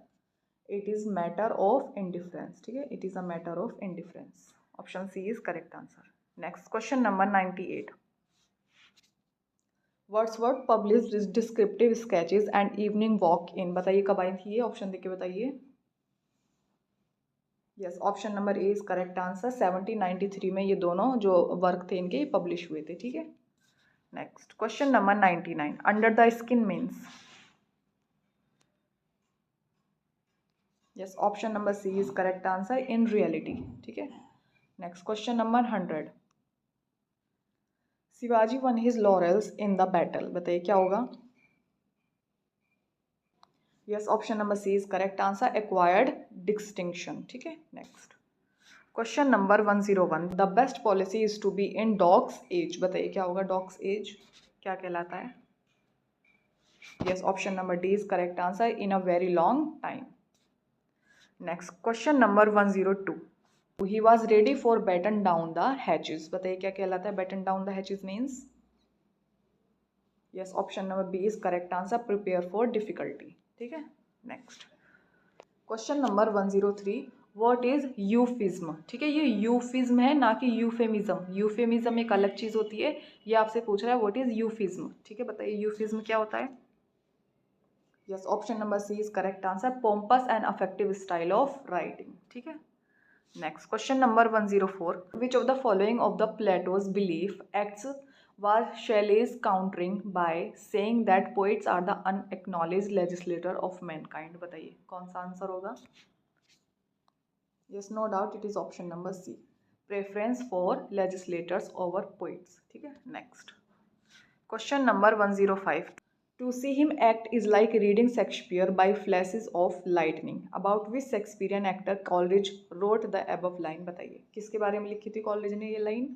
It is matter of indifference. ठीक है, it is a matter of indifference. Option C is correct answer. Next question number 98, Wordsworth publish descriptive sketches and evening walk in, बताइए कब आई थी ये, option देके बताइए। Yes, option number A is correct answer. 1793 में ये दोनों जो वर्क थे इनके पब्लिश हुए थे। ठीक है, next question number 99, under the skin means. Yes, option number C is correct answer, in reality. ठीक है, next question number 100, Shivaji won his laurels in the battle, बताइए क्या होगा। Yes, option number C is correct answer, acquired distinction. ठीक है, next question number 101, the best policy is to be in dog's age, बताइए क्या होगा, डॉग्स एज क्या कहलाता है। Yes, option number D is correct answer, in a very long time. Next question number 102, he was ready for batten down the hatches, बताइए क्या कहलाता है batten down the hatches means. Yes, option number B is correct answer, prepare for difficulty. ठीक है, next question number 103, what is euphemism. ठीक है, ये यूफिज्म है ना कि यूफेमिज्म। यूफेमिज्म एक अलग चीज होती है, ये आपसे पूछ रहा है व्हाट इज यूफिज्म। ठीक है, बताइए यूफिज्म क्या होता है। Yes, option number C is correct answer, pompous and affective style of writing. ठीक है, next question number 104, which of the following of the Plato's belief acts was Shelley's countering by saying that poets are the unacknowledged legislator of mankind, बताइए कौन सा answer होगा। yes, no doubt it is option number C, preference for legislators over poets। ठीक है, next question number 105, to see him act is like reading Shakespeare by flashes of lightning, about which Shakespearean actor Coleridge wrote the above line, बताइए किसके बारे में लिखी थी Coleridge ने ये line.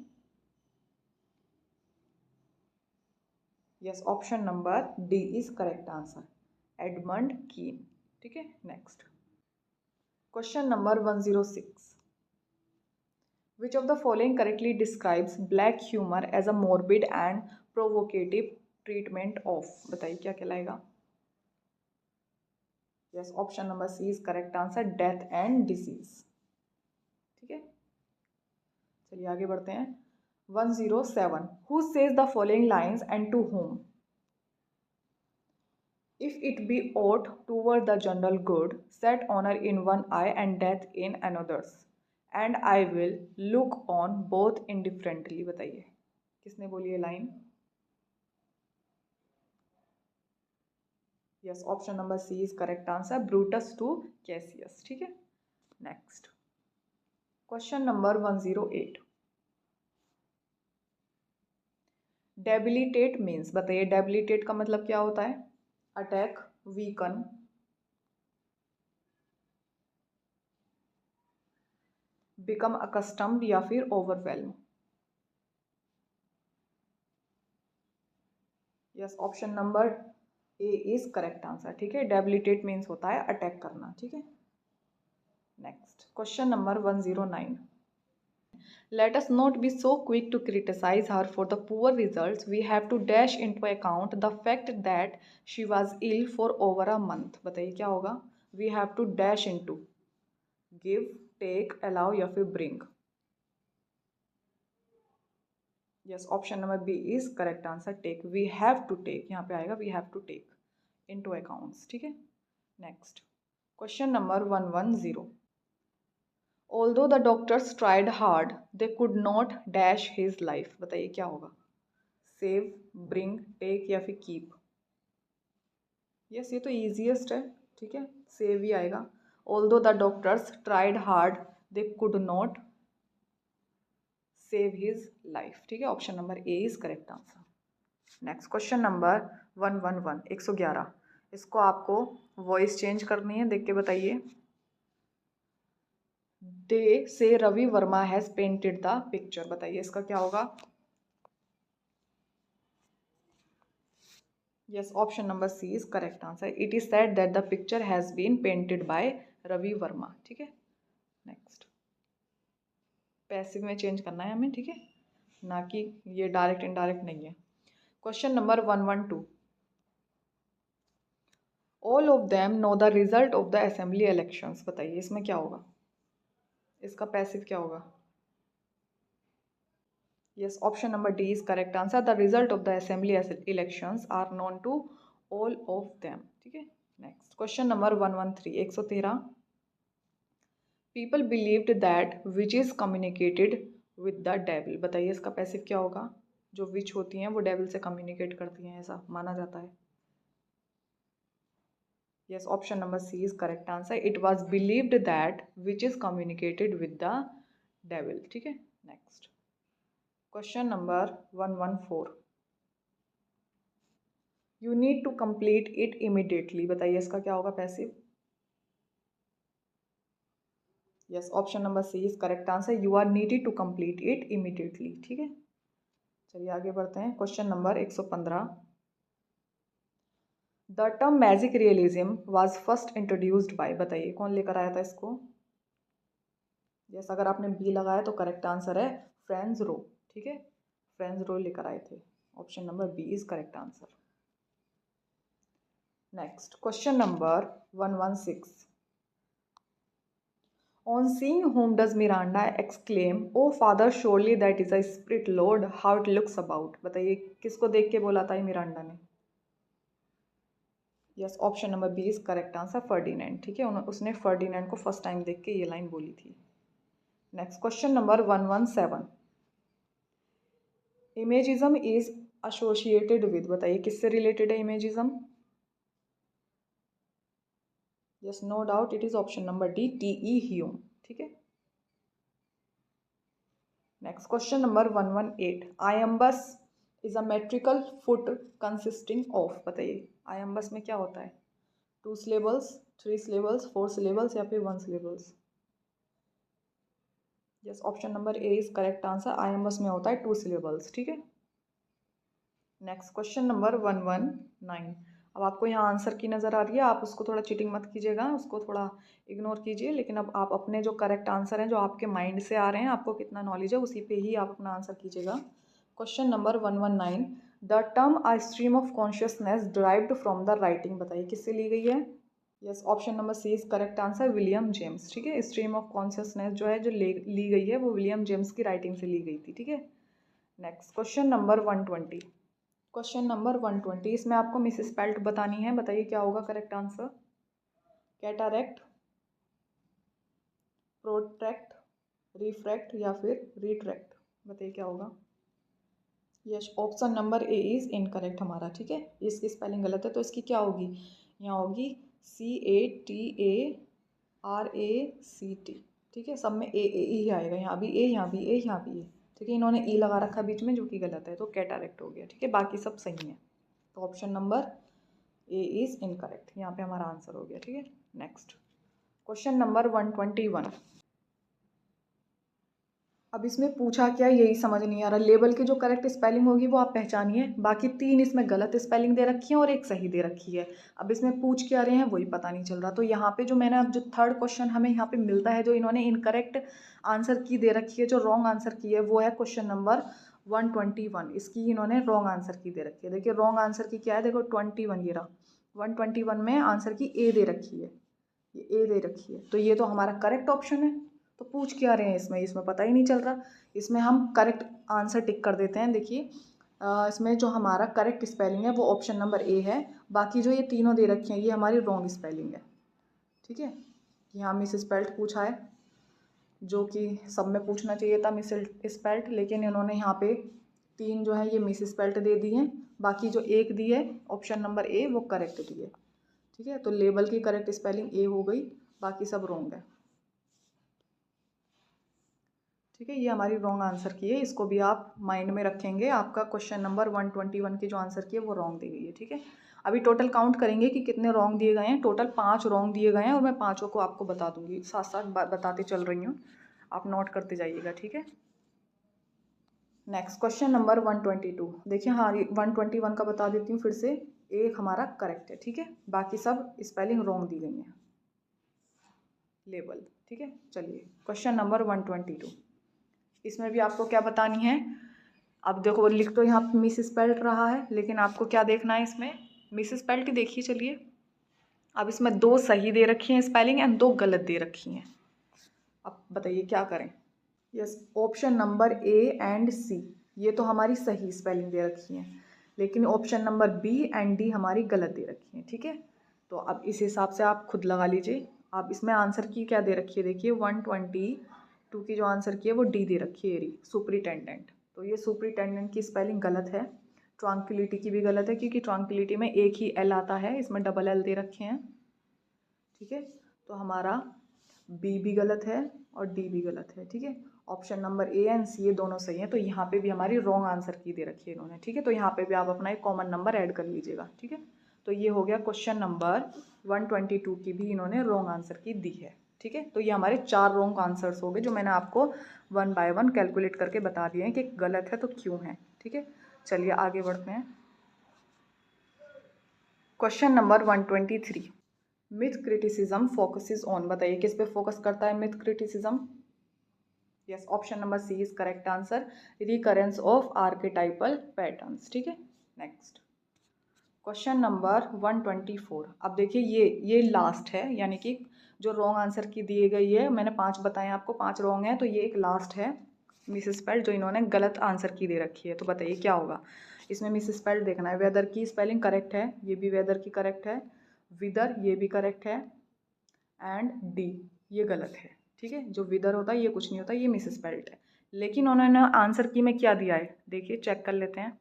Yes, option number D is correct answer, Edmund Kean. ठीक है, next question number 106, which of the following correctly describes black humour as a morbid and provocative treatment of, बताइए क्या कहलाएगा। Yes, option number C is correct answer, death and disease. ठीक है, चलिए आगे बढ़ते हैं। 107, who says the following lines and to whom, if it be aught toward the general good, set honor in one eye and death in another's, and I will look on both indifferently, बताइए किसने बोली ये line. Yes, option number C is correct answer, Brutus to Cassius. ठीक है, next question number 108, debilitate means, बताइए debilitate का मतलब क्या होता है। अटैक, वीकन, बिकम अकस्टम्ड या फिर overwhelm. Yes, option number A is correct answer. ठीक है, डेबिलिटेट मीन्स होता है अटैक करना। ठीक है, next question number 109, let us not be so quick to criticize her for the poor results. We have to dash into account the fact that she was ill for over a month, बताइए क्या होगा। we have to dash into, give, take, allow या फिर bring। yes, option number B is correct answer, take. we have to take यहाँ पे आएगा, we have to take into accounts। ठीक है, next question number 110, although the doctors tried hard they could not dash his life, बताइए क्या होगा। Save, bring, take या फिर कीप। यस, ये तो ईजिएस्ट है। ठीक है, सेव ही आएगा। although the doctors tried hard they could not save his life। ठीक है, option number A is correct answer. Next question number 111, 111, इसको आपको वॉइस चेंज करनी है, देख के बताइए। They say Ravi Varma has painted the picture, बताइए इसका क्या होगा। Yes, option number C is correct answer. It is said that the picture has been painted by Ravi Varma. ठीक है, नेक्स्ट। पैसिव में चेंज करना है हमें, ठीक है, ना कि ये डायरेक्ट इनडायरेक्ट नहीं है। Question number 112। All of them know the result of the assembly elections. बताइए इसमें क्या होगा, इसका पैसिव क्या होगा। Yes, option number D is correct answer. The result of the assembly elections are known to all of them. ठीक है, next. Question number 113 113। People believed that witch is communicated with the devil. बताइए इसका passive क्या होगा। जो विच होती हैं वो डेविल से कम्युनिकेट करती हैं, ऐसा माना जाता है। Yes, option number C is correct answer. It was believed that witch is communicated with the devil. ठीक है, next. Question number 114। You need to complete it immediately. बताइए इसका क्या होगा passive. Yes, option number C is correct answer. You are needed to complete it immediately. ठीक है, चलिए आगे बढ़ते हैं। Question number 115। The term magic realism was first introduced by. बताइए कौन लेकर आया था इसको। यस, अगर आपने बी लगाया तो करेक्ट आंसर है फ्रेंज रो। ठीक है, फ्रेंज रो लेकर आए थे। Option number B is correct answer. Next, question number 116। On seeing whom does Miranda exclaim, "Oh father, surely that is a spirit, Lord, how it looks about"। बताइए किसको देख के बोला था ये मिरांडा ने। Yes, option number B is correct answer, Ferdinand. ठीक है, उसने फर्डिनेंड को फर्स्ट टाइम देख के ये लाइन बोली थी। Next, question number 117। Imagism is associated with. बताइए किससे रिलेटेड है imagism. Yes, no doubt it is option number D, T E. Hulme. ठीक है, next question number 118। Iambus is a metrical foot consisting of. बताइए आयम्बस में क्या होता है। 2 सिलेबल्स, 3 सिलेबल्स, 4 सिलेबल्स या फिर 1 syllables. Yes, option number A is correct answer. Iambus में होता है 2 सिलेबल्स। ठीक है, नेक्स्ट क्वेश्चन नंबर 119। अब आपको यहाँ आंसर की नज़र आ रही है, आप उसको थोड़ा चीटिंग मत कीजिएगा, उसको थोड़ा इग्नोर कीजिए। लेकिन अब आप अपने जो करेक्ट आंसर हैं, जो आपके माइंड से आ रहे हैं, आपको कितना नॉलेज है, उसी पे ही आप अपना आंसर कीजिएगा। Question number 119। The term a stream of consciousness derived from the writing. बताइए किससे ली गई है। Yes, option number C is correct answer, William James. ठीक है, स्ट्रीम ऑफ कॉन्शियसनेस जो है, जो ली गई है, वो विलियम जेम्स की राइटिंग से ली गई थी। ठीक है, next question number 120। Question number 120, इसमें आपको मिस स्पेल्ट बतानी है। बताइए क्या होगा करेक्ट आंसर। कैटारेक्ट, प्रोट्रैक्ट, रिफ्रैक्ट या फिर रिट्रैक्ट। बताइए क्या होगा। Yes, option number A is incorrect हमारा। ठीक है, इसकी स्पेलिंग गलत है, तो इसकी क्या होगी। यहाँ होगी CATARACT। ठीक है, सब में ए ही आएगा। यहाँ भी ए, यहाँ भी ए, यहाँ भी ए। ठीक है, इन्होंने ई लगा रखा बीच में, जो कि गलत है, तो कैटारेक्ट हो गया। ठीक है, बाकी सब सही है, तो option number A is incorrect, यहाँ पे हमारा आंसर हो गया। ठीक है, नेक्स्ट क्वेश्चन नंबर 121। अब इसमें पूछा क्या, यही समझ नहीं आ रहा। लेबल की जो करेक्ट स्पेलिंग होगी वो आप पहचानिए, बाकी 3 इसमें गलत स्पेलिंग दे रखी है और एक सही दे रखी है। अब इसमें पूछ क्या रहे हैं वही पता नहीं चल रहा। तो यहाँ पे जो मैंने अब जो थर्ड क्वेश्चन हमें यहाँ पे मिलता है, जो इन्होंने इनकरेक्ट आंसर की दे रखी है, जो रॉन्ग आंसर की है, वो है क्वेश्चन नंबर 121। इसकी इन्होंने रॉन्ग आंसर की दे रखी है। देखिए रॉन्ग आंसर की क्या है, देखो 21 ये रहा। 121 में आंसर की ए दे रखी है, ये ए दे रखी है, तो ये तो हमारा करेक्ट ऑप्शन है। तो पूछ क्या रहे हैं इसमें पता ही नहीं चल रहा। इसमें हम करेक्ट आंसर टिक कर देते हैं। देखिए इसमें जो हमारा करेक्ट स्पेलिंग है वो ऑप्शन नंबर ए है। बाकी जो ये तीनों दे रखे हैं ये हमारी रॉन्ग स्पेलिंग है। ठीक है, यहाँ मिस स्पेल्ट पूछा है, जो कि सब में पूछना चाहिए था मिस स्पेल्ट, लेकिन इन्होंने यहाँ पे 3 जो है ये मिस स्पेल्ट दे दी हैं। बाकी जो एक दी है ऑप्शन नंबर ए, वो करेक्ट दी है। ठीक है, तो लेबल की करेक्ट स्पेलिंग ए हो गई, बाकी सब रॉन्ग है। ठीक है, ये हमारी रॉन्ग आंसर की है, इसको भी आप माइंड में रखेंगे। आपका क्वेश्चन नंबर 121 की जो आंसर की है वो रॉन्ग दी गई है। ठीक है, अभी टोटल काउंट करेंगे कि कितने रॉन्ग दिए गए हैं। टोटल 5 रॉन्ग दिए गए हैं और मैं 5 को आपको बता दूंगी, साथ साथ बताते चल रही हूँ, आप नोट करते जाइएगा। ठीक है, नेक्स्ट क्वेश्चन नंबर 122। देखिए हाँ, 121 का बता देती हूँ फिर से। एक हमारा करेक्ट है, ठीक है, बाकी सब स्पेलिंग रॉन्ग दी गई है। लेबल, ठीक है। चलिए क्वेश्चन नंबर 122, इसमें भी आपको क्या बतानी है। अब देखो लिख तो यहाँ पे मिस स्पेल्ट रहा है, लेकिन आपको क्या देखना है, इसमें मिस स्पेल्ट देखिए। चलिए अब इसमें 2 सही दे रखी हैं स्पेलिंग एंड 2 गलत दे रखी हैं। अब बताइए क्या करें। Yes, option number A and C ये तो हमारी सही स्पेलिंग दे रखी है, लेकिन option number B and D हमारी गलत दे रखी है, ठीक है। तो अब इस हिसाब से आप खुद लगा लीजिए। आप इसमें आंसर की क्या दे रखी है, देखिए 122 की जो आंसर की है वो डी दे रखी है, सुपरिटेंडेंट। तो ये सुपरिटेंडेंट की स्पेलिंग गलत है। ट्रांक्विलिटी की भी गलत है, क्योंकि ट्रांक्विलिटी में एक ही एल आता है, इसमें डबल एल दे रखे हैं, ठीक है। तो हमारा बी भी गलत है और डी भी गलत है, ठीक है। Option number A and C ये दोनों सही हैं, तो यहाँ पे भी हमारी रॉन्ग आंसर की दे रखी है इन्होंने, ठीक है। तो यहाँ पे भी आप अपना एक कॉमन नंबर ऐड कर लीजिएगा, ठीक है। तो ये हो गया क्वेश्चन नंबर 122 की भी इन्होंने रॉन्ग आंसर की दी है, ठीक है। तो ये हमारे 4 रॉन्ग आंसर्स हो गए, जो मैंने आपको 1 बाय 1 कैलकुलेट करके बता दिए हैं कि गलत है तो क्यों है, ठीक है। चलिए आगे बढ़ते हैं। Question number 123, myth criticism focuses on, बताइए किस पे फोकस करता है myth criticism. Yes, option number C is correct answer, recurrence of archetypal patterns, ठीक है। नेक्स्ट क्वेश्चन नंबर 124, अब देखिए ये लास्ट है, यानी कि जो रॉन्ग आंसर की दी गई है, मैंने 5 बताए आपको, 5 रॉन्ग है, तो ये एक लास्ट है मिस स्पेल्ड जो इन्होंने गलत आंसर की दे रखी है। तो बताइए क्या होगा इसमें। मिस स्पेल्ड देखना है, वेदर की स्पेलिंग करेक्ट है, ये भी वेदर की करेक्ट है, विदर ये भी करेक्ट है, एंड डी ये गलत है, ठीक है। जो विदर होता है ये कुछ नहीं होता, ये मिस स्पेल्ड है। लेकिन उन्होंने आंसर की में क्या दिया है, देखिए चेक कर लेते हैं।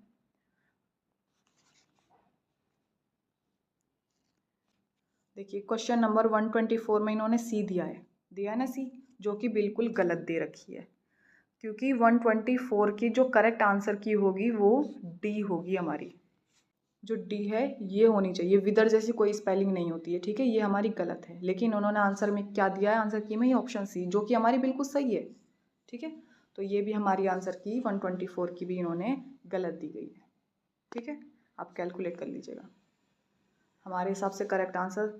देखिए क्वेश्चन नंबर 124 में इन्होंने सी दिया है ना सी, जो कि बिल्कुल गलत दे रखी है, क्योंकि 124 की जो करेक्ट आंसर की होगी वो डी होगी हमारी। जो डी है ये होनी चाहिए, विदर जैसी कोई स्पेलिंग नहीं होती है, ठीक है, ये हमारी गलत है। लेकिन उन्होंने आंसर में क्या दिया है, आंसर की में ये ऑप्शन सी, जो कि हमारी बिल्कुल सही है, ठीक है। तो ये भी हमारी आंसर की 124 की भी इन्होंने गलत दी गई है, ठीक है। आप कैलकुलेट कर लीजिएगा। हमारे हिसाब से करेक्ट आंसर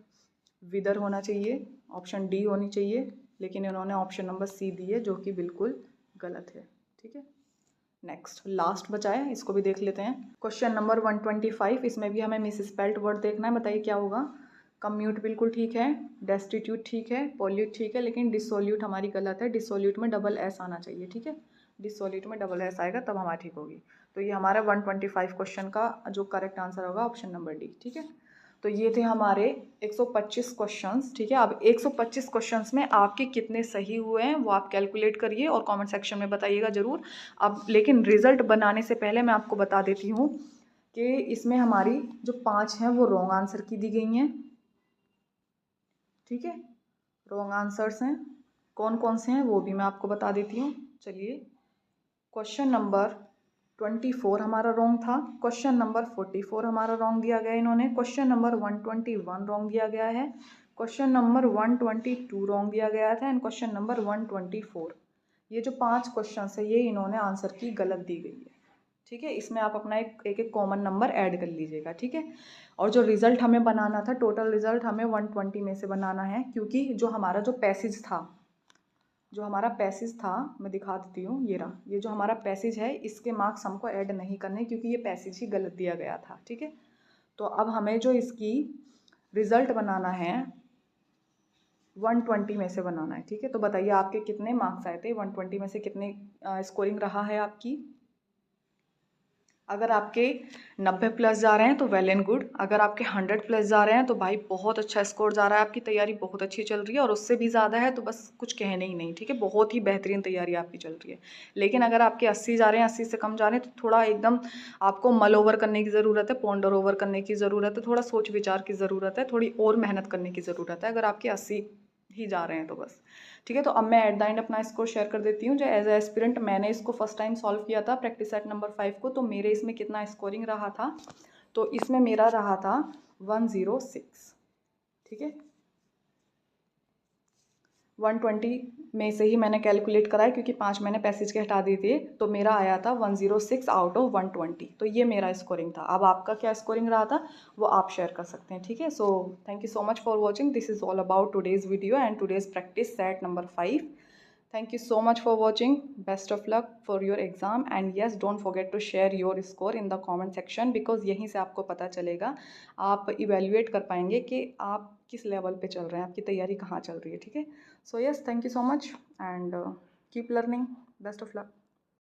विदर होना चाहिए, ऑप्शन डी होनी चाहिए, लेकिन इन्होंने ऑप्शन नंबर सी दी है, जो कि बिल्कुल गलत है, ठीक है। नेक्स्ट लास्ट बचा है, इसको भी देख लेते हैं। क्वेश्चन नंबर 125, इसमें भी हमें मिस स्पेल्ड वर्ड देखना है, बताइए क्या होगा। कम्यूट बिल्कुल ठीक है, डेस्टिट्यूट ठीक है, पॉल्यूट ठीक है, लेकिन डिसोल्यूट हमारी गलत है। डिसोल्यूट में डबल एस आना चाहिए, ठीक है। डिसोल्यूट में डबल एस आएगा तब हमारी ठीक होगी। तो ये हमारा 125 क्वेश्चन का जो करेक्ट आंसर होगा ऑप्शन नंबर डी, ठीक है। तो ये थे हमारे 125 क्वेश्चंस, ठीक है। अब 125 क्वेश्चंस में आपके कितने सही हुए हैं वो आप कैलकुलेट करिए और कमेंट सेक्शन में बताइएगा ज़रूर। अब लेकिन रिजल्ट बनाने से पहले मैं आपको बता देती हूँ कि इसमें हमारी जो 5 हैं वो रॉन्ग आंसर की दी गई हैं, ठीक है। रॉन्ग आंसर्स हैं, कौन कौन से हैं वो भी मैं आपको बता देती हूँ। चलिए क्वेश्चन नंबर 24 हमारा रॉन्ग था, क्वेश्चन नंबर 44 हमारा रॉन्ग दिया गया इन्होंने, क्वेश्चन नंबर 121 रॉन्ग दिया गया है, क्वेश्चन नंबर 122 रॉन्ग दिया गया था, एंड क्वेश्चन नंबर 124। ये जो 5 क्वेश्चन है ये इन्होंने आंसर की गलत दी गई है, ठीक है। इसमें आप अपना एक कॉमन नंबर ऐड कर लीजिएगा, ठीक है। और जो रिजल्ट हमें बनाना था, टोटल रिजल्ट हमें 120 में से बनाना है, क्योंकि जो हमारा जो पैसेज था, जो हमारा पैसेज था मैं दिखा देती हूँ, ये रहा, ये जो हमारा पैसेज है इसके मार्क्स हमको ऐड नहीं करने, क्योंकि ये पैसेज ही गलत दिया गया था, ठीक है। तो अब हमें जो इसकी रिज़ल्ट बनाना है 120 में से बनाना है, ठीक है। तो बताइए आपके कितने मार्क्स आए थे, 120 में से कितने स्कोरिंग रहा है आपकी। अगर आपके 90 प्लस जा रहे हैं तो वेल एंड गुड, अगर आपके 100 प्लस जा रहे हैं तो भाई बहुत अच्छा स्कोर जा रहा है, आपकी तैयारी बहुत अच्छी चल रही है, और उससे भी ज़्यादा है तो बस कुछ कहने ही नहीं, ठीक है। बहुत ही बेहतरीन तैयारी आपकी चल रही है। लेकिन अगर आपके 80 जा रहे हैं, 80 से कम जा रहे हैं, तो थोड़ा एकदम आपको मल ओवर करने की ज़रूरत है, पॉन्डर ओवर करने की ज़रूरत है, थोड़ा सोच विचार की ज़रूरत है, थोड़ी और मेहनत करने की ज़रूरत है, अगर आपके 80 ही जा रहे हैं तो बस, ठीक है। तो अब मैं एट द एंड अपना स्कोर शेयर कर देती हूँ। जो एज ए एस्पिरेंट मैंने इसको फर्स्ट टाइम सॉल्व किया था प्रैक्टिस सेट नंबर 5 को, तो मेरे इसमें कितना स्कोरिंग रहा था, तो इसमें मेरा रहा था 106, ठीक है। 120 में से ही मैंने कैलकुलेट करा है, क्योंकि 5 मैंने पैसेज के हटा दिए थे, तो मेरा आया था 106 आउट ऑफ 120। तो ये मेरा स्कोरिंग था। अब आपका क्या स्कोरिंग रहा था वो आप शेयर कर सकते हैं, ठीक है। So thank you so much for watching. This is all about today's video and today's practice set number 5। Thank you so much for watching. Best of luck for your exam, and yes, don't forget to share your score in the comment section, because यहीं से आपको पता चलेगा, आप evaluate कर पाएंगे कि आप किस लेवल पे चल रहे हैं, आपकी तैयारी कहाँ चल रही है, ठीक है। So yes, thank you so much and keep learning. Best of luck.